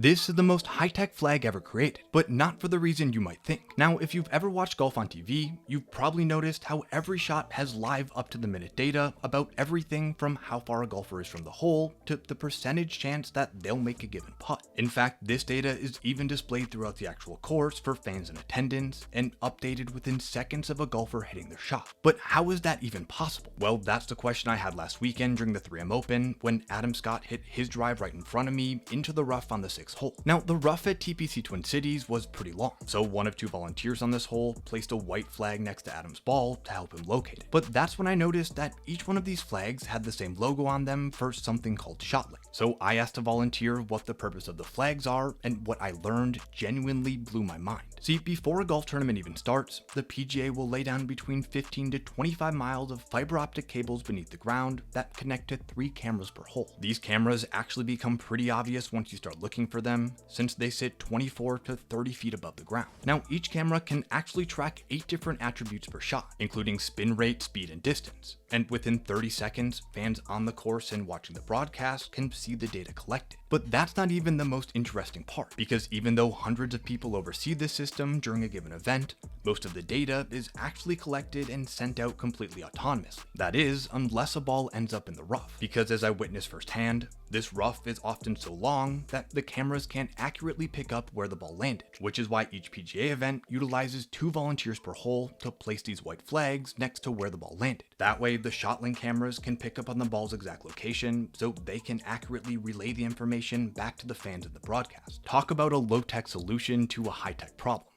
This is the most high-tech flag ever created, but not for the reason you might think. Now, if you've ever watched golf on TV, you've probably noticed how every shot has live up-to-the-minute data about everything from how far a golfer is from the hole to the percentage chance that they'll make a given putt. In fact, this data is even displayed throughout the actual course for fans in attendance and updated within seconds of a golfer hitting their shot. But how is that even possible? Well, that's the question I had last weekend during the 3M Open when Adam Scott hit his drive right in front of me into the rough on the 6th hole. Now, the rough at TPC Twin Cities was pretty long, so one of two volunteers on this hole placed a white flag next to Adam's ball to help him locate it. But that's when I noticed that each one of these flags had the same logo on them for something called ShotLink. So I asked a volunteer what the purpose of the flags are, and what I learned genuinely blew my mind. See, before a golf tournament even starts, the PGA will lay down between 15 to 25 miles of fiber optic cables beneath the ground that connect to 3 cameras per hole. These cameras actually become pretty obvious once you start looking for them, since they sit 24 to 30 feet above the ground. Now, each camera can actually track 8 different attributes per shot, including spin rate, speed, and distance. And within 30 seconds, fans on the course and watching the broadcast can see the data collected. But that's not even the most interesting part, because even though hundreds of people oversee this system during a given event, most of the data is actually collected and sent out completely autonomously. That is, unless a ball ends up in the rough, because as I witnessed firsthand, this rough is often so long that the cameras can't accurately pick up where the ball landed, which is why each PGA event utilizes 2 volunteers per hole to place these white flags next to where the ball landed. That way, the ShotLink cameras can pick up on the ball's exact location, so they can accurately relay the information back to the fans of the broadcast. Talk about a low-tech solution to a high-tech problem.